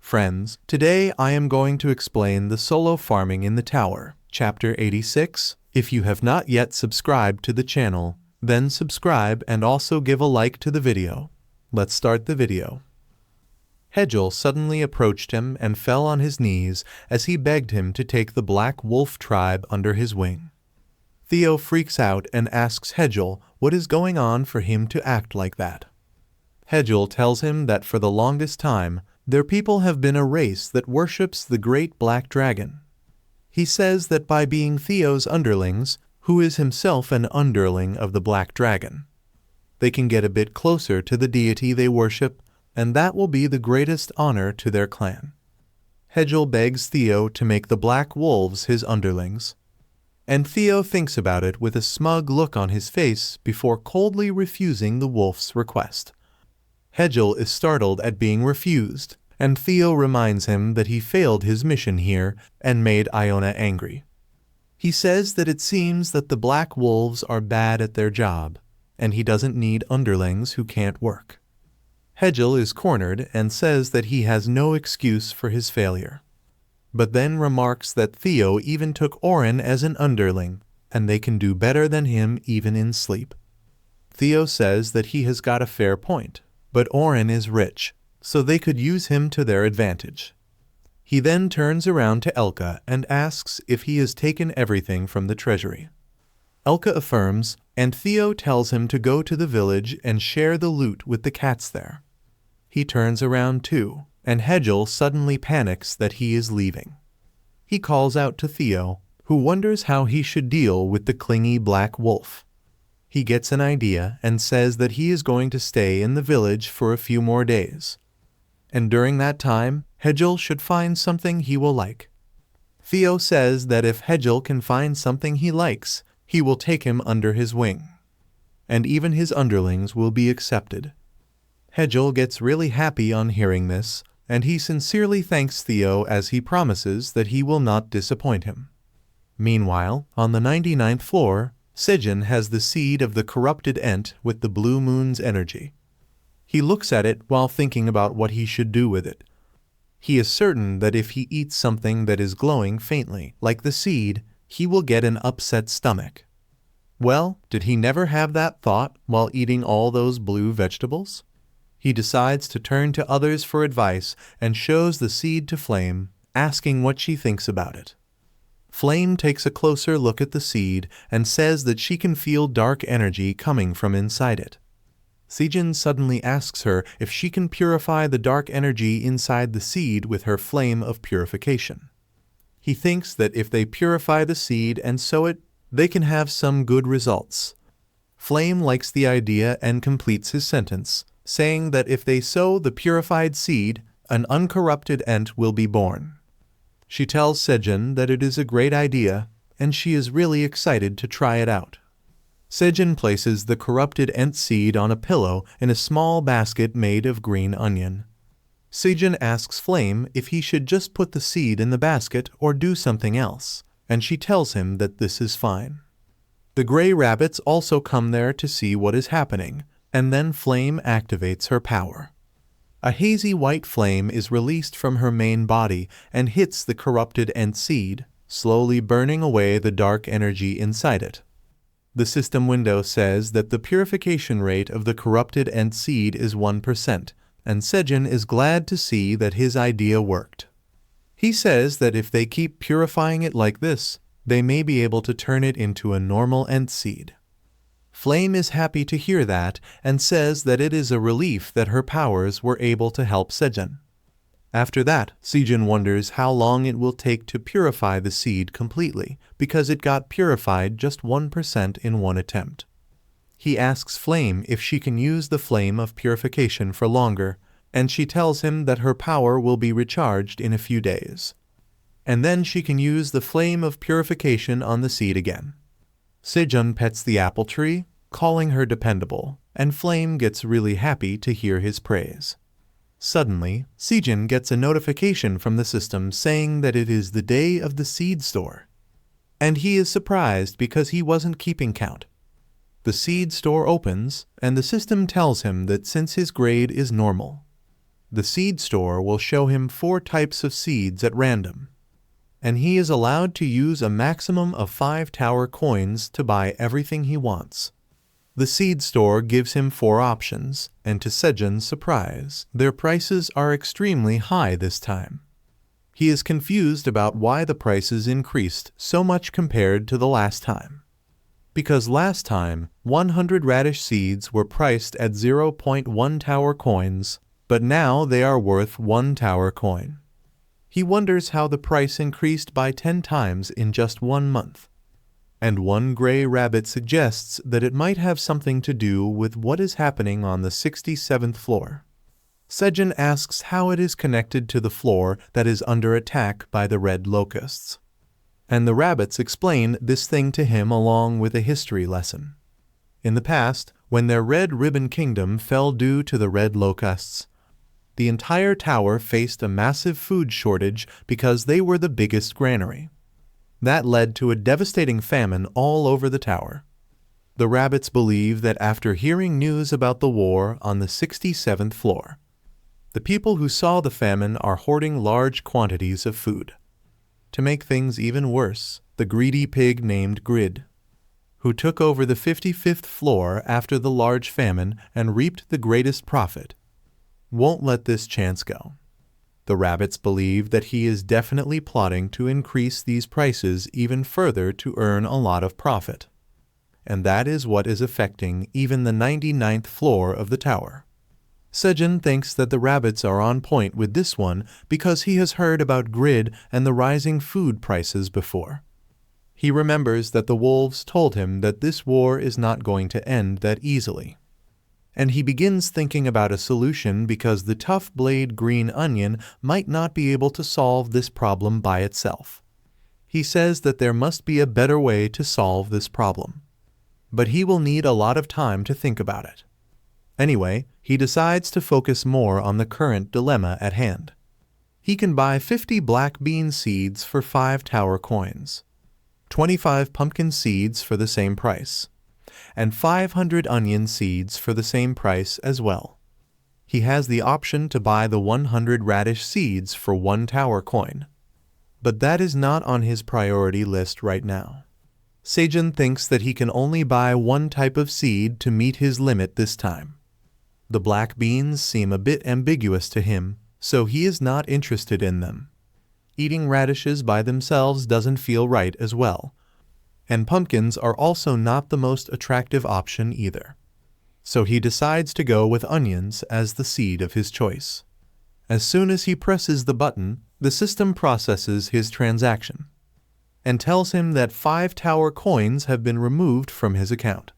Friends, today I am going to explain the solo farming in the tower, Chapter 86. If you have not yet subscribed to the channel, then subscribe and also give a like to the video. Let's start the video. Hedel suddenly approached him and fell on his knees as he begged him to take the Black Wolf tribe under his wing. Theo freaks out and asks Hedel what is going on for him to act like that. Hedel tells him that for the longest time, their people have been a race that worships the great black dragon. He says that by being Theo's underlings, who is himself an underling of the black dragon, they can get a bit closer to the deity they worship, and that will be the greatest honor to their clan. Hedel begs Theo to make the black wolves his underlings, and Theo thinks about it with a smug look on his face before coldly refusing the wolf's request. Hedel is startled at being refused, and Theo reminds him that he failed his mission here and made Iona angry. He says that it seems that the black wolves are bad at their job, and he doesn't need underlings who can't work. Hedel is cornered and says that he has no excuse for his failure, but then remarks that Theo even took Oren as an underling, and they can do better than him even in sleep. Theo says that he has got a fair point, but Oren is rich, so they could use him to their advantage. He then turns around to Elka and asks if he has taken everything from the treasury. Elka affirms, and Theo tells him to go to the village and share the loot with the cats there. He turns around too, and Hedel suddenly panics that he is leaving. He calls out to Theo, who wonders how he should deal with the clingy black wolf. He gets an idea and says that he is going to stay in the village for a few more days, and during that time, Hedel should find something he will like. Theo says that if Hedel can find something he likes, he will take him under his wing, and even his underlings will be accepted. Hedel gets really happy on hearing this, and he sincerely thanks Theo as he promises that he will not disappoint him. Meanwhile, on the 99th floor, Sejin has the seed of the corrupted Ent with the blue moon's energy. He looks at it while thinking about what he should do with it. He is certain that if he eats something that is glowing faintly, like the seed, he will get an upset stomach. Well, did he never have that thought while eating all those blue vegetables? He decides to turn to others for advice and shows the seed to Flame, asking what she thinks about it. Flame takes a closer look at the seed and says that she can feel dark energy coming from inside it. Sejin suddenly asks her if she can purify the dark energy inside the seed with her flame of purification. He thinks that if they purify the seed and sow it, they can have some good results. Flame likes the idea and completes his sentence, saying that if they sow the purified seed, an uncorrupted Ent will be born. She tells Sejin that it is a great idea, and she is really excited to try it out. Sejin places the corrupted Ent seed on a pillow in a small basket made of green onion. Sejin asks Flame if he should just put the seed in the basket or do something else, and she tells him that this is fine. The gray rabbits also come there to see what is happening, and then Flame activates her power. A hazy white flame is released from her main body and hits the corrupted Ent seed, slowly burning away the dark energy inside it. The system window says that the purification rate of the corrupted Ent seed is 1%, and Sejin is glad to see that his idea worked. He says that if they keep purifying it like this, they may be able to turn it into a normal Ent seed. Flame is happy to hear that and says that it is a relief that her powers were able to help Sejin. After that, Sejin wonders how long it will take to purify the seed completely, because it got purified just 1% in one attempt. He asks Flame if she can use the flame of purification for longer, and she tells him that her power will be recharged in a few days. And then she can use the flame of purification on the seed again. Sejin pets the apple tree, calling her dependable, and Flame gets really happy to hear his praise. Suddenly, Sejin gets a notification from the system saying that it is the day of the seed store, and he is surprised because he wasn't keeping count. The seed store opens, and the system tells him that since his grade is normal, The seed store will show him 4 types of seeds at random, and he is allowed to use a maximum of 5 tower coins to buy everything he wants. The seed store gives him 4 options, and to Sejun's surprise, their prices are extremely high this time. He is confused about why the prices increased so much compared to the last time. Because last time, 100 radish seeds were priced at 0.1 tower coins, but now they are worth 1 tower coin. He wonders how the price increased by 10 times in just 1 month. And one gray rabbit suggests that it might have something to do with what is happening on the 67th floor. Sejun asks how it is connected to the floor that is under attack by the red locusts. And the rabbits explain this thing to him along with a history lesson. In the past, when their red ribbon kingdom fell due to the red locusts, the entire tower faced a massive food shortage because they were the biggest granary. That led to a devastating famine all over the tower. The rabbits believe that after hearing news about the war on the 67th floor, the people who saw the famine are hoarding large quantities of food. To make things even worse, the greedy pig named Grid, who took over the 55th floor after the large famine and reaped the greatest profit, won't let this chance go. The rabbits believe that he is definitely plotting to increase these prices even further to earn a lot of profit. And that is what is affecting even the 99th floor of the tower. Sejun thinks that the rabbits are on point with this one because he has heard about Grid and the rising food prices before. He remembers that the wolves told him that this war is not going to end that easily. And he begins thinking about a solution because the tough blade green onion might not be able to solve this problem by itself. He says that there must be a better way to solve this problem, but he will need a lot of time to think about it. Anyway, he decides to focus more on the current dilemma at hand. He can buy 50 black bean seeds for 5 tower coins, 25 pumpkin seeds for the same price, and 500 onion seeds for the same price as well. He has the option to buy the 100 radish seeds for 1 tower coin, but that is not on his priority list right now. Sejun thinks that he can only buy 1 type of seed to meet his limit this time. The black beans seem a bit ambiguous to him, so he is not interested in them. Eating radishes by themselves doesn't feel right as well, and pumpkins are also not the most attractive option either. So he decides to go with onions as the seed of his choice. As soon as he presses the button, the system processes his transaction and tells him that 5 tower coins have been removed from his account,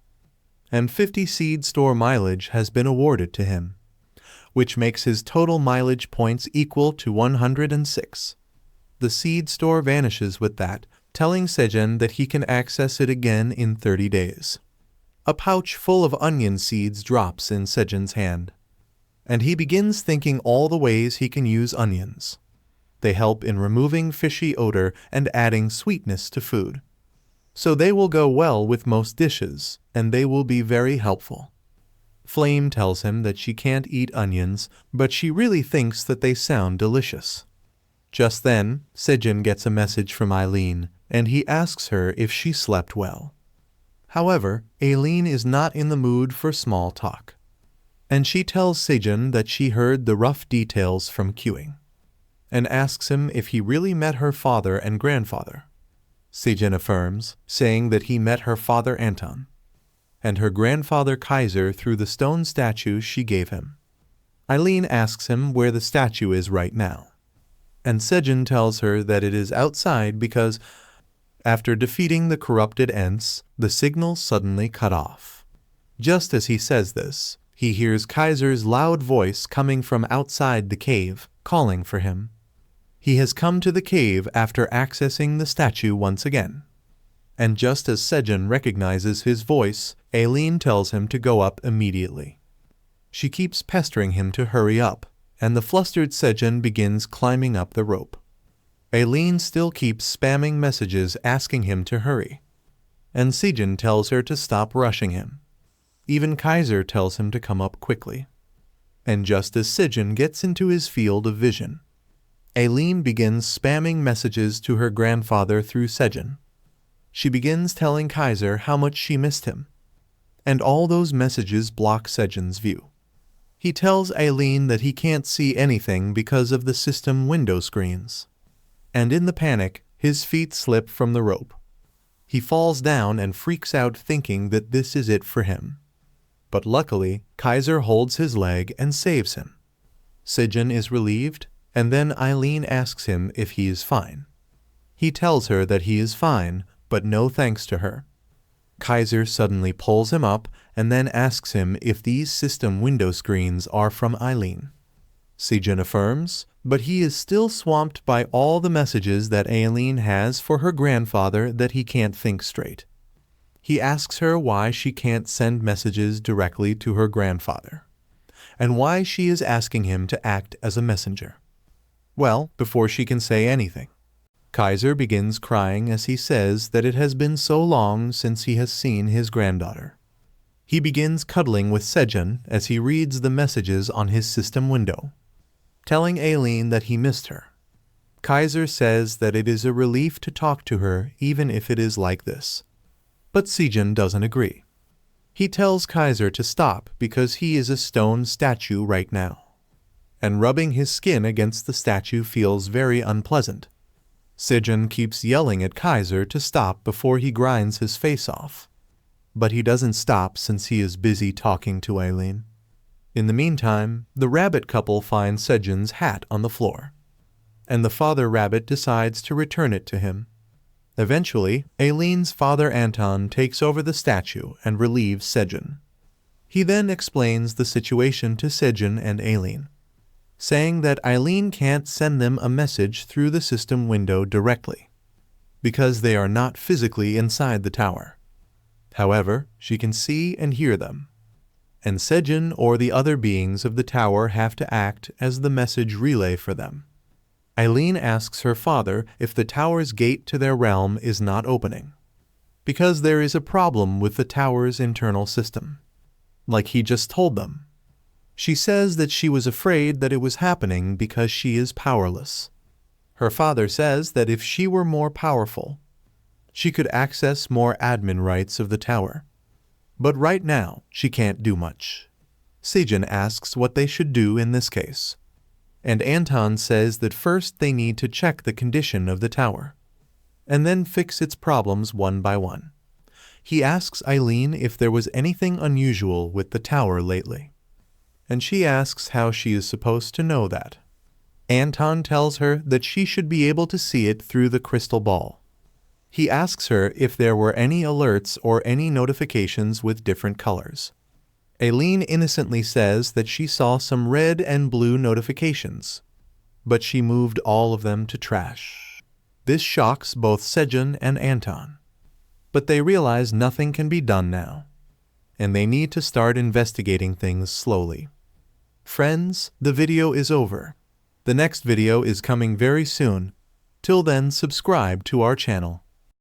and 50 seed store mileage has been awarded to him, which makes his total mileage points equal to 106. The seed store vanishes with that, telling Sejun that he can access it again in 30 days. A pouch full of onion seeds drops in Sejun's hand, and he begins thinking all the ways he can use onions. They help in removing fishy odor and adding sweetness to food. So they will go well with most dishes, and they will be very helpful. Flame tells him that she can't eat onions, but she really thinks that they sound delicious. Just then, Sejun gets a message from Eileen, and he asks her if she slept well. However, Eileen is not in the mood for small talk, and she tells Sejun that she heard the rough details from queuing, and asks him if he really met her father and grandfather. Sejun affirms, saying that he met her father Anton, and her grandfather Kaiser through the stone statue she gave him. Eileen asks him where the statue is right now, and Sejun tells her that it is outside because, after defeating the corrupted Ents, the signal suddenly cut off. Just as he says this, he hears Kaiser's loud voice coming from outside the cave, calling for him. He has come to the cave after accessing the statue once again. And just as Sejun recognizes his voice, Eileen tells him to go up immediately. She keeps pestering him to hurry up, and the flustered Sejun begins climbing up the rope. Eileen still keeps spamming messages asking him to hurry, and Sejun tells her to stop rushing him. Even Kaiser tells him to come up quickly. And just as Sejin gets into his field of vision, Aileen begins spamming messages to her grandfather through Sejin. She begins telling Kaiser how much she missed him, and all those messages block Sejin's view. He tells Aileen that he can't see anything because of the system window screens. And in the panic, his feet slip from the rope. He falls down and freaks out thinking that this is it for him. But luckily, Kaiser holds his leg and saves him. Sejin is relieved, and then Aileen asks him if he is fine. He tells her that he is fine, but no thanks to her. Kaiser suddenly pulls him up and then asks him if these system window screens are from Aileen. Sejin affirms, but he is still swamped by all the messages that Aileen has for her grandfather that he can't think straight. He asks her why she can't send messages directly to her grandfather, and why she is asking him to act as a messenger. Well, before she can say anything, Kaiser begins crying as he says that it has been so long since he has seen his granddaughter. He begins cuddling with Sejin as he reads the messages on his system window, telling Aileen that he missed her. Kaiser says that it is a relief to talk to her even if it is like this. But Sejin doesn't agree. He tells Kaiser to stop because he is a stone statue right now, and rubbing his skin against the statue feels very unpleasant. Sejin keeps yelling at Kaiser to stop before he grinds his face off. But he doesn't stop since he is busy talking to Aileen. In the meantime, the rabbit couple finds Sejin's hat on the floor, and the father rabbit decides to return it to him. Eventually, Aileen's father Anton takes over the statue and relieves Sejin. He then explains the situation to Sejin and Aileen, saying that Aileen can't send them a message through the system window directly, because they are not physically inside the tower. However, she can see and hear them, and Sejin or the other beings of the tower have to act as the message relay for them. Aileen asks her father if the tower's gate to their realm is not opening, because there is a problem with the tower's internal system, like he just told them. She says that she was afraid that it was happening because she is powerless. Her father says that if she were more powerful, she could access more admin rights of the tower. But right now, she can't do much. Sejin asks what they should do in this case, and Anton says that first they need to check the condition of the tower, and then fix its problems one by one. He asks Aileen if there was anything unusual with the tower lately, and she asks how she is supposed to know that. Anton tells her that she should be able to see it through the crystal ball. He asks her if there were any alerts or any notifications with different colors. Aileen innocently says that she saw some red and blue notifications, but she moved all of them to trash. This shocks both Sejin and Anton, but they realize nothing can be done now, and they need to start investigating things slowly. Friends, the video is over. The next video is coming very soon. Till then, subscribe to our channel.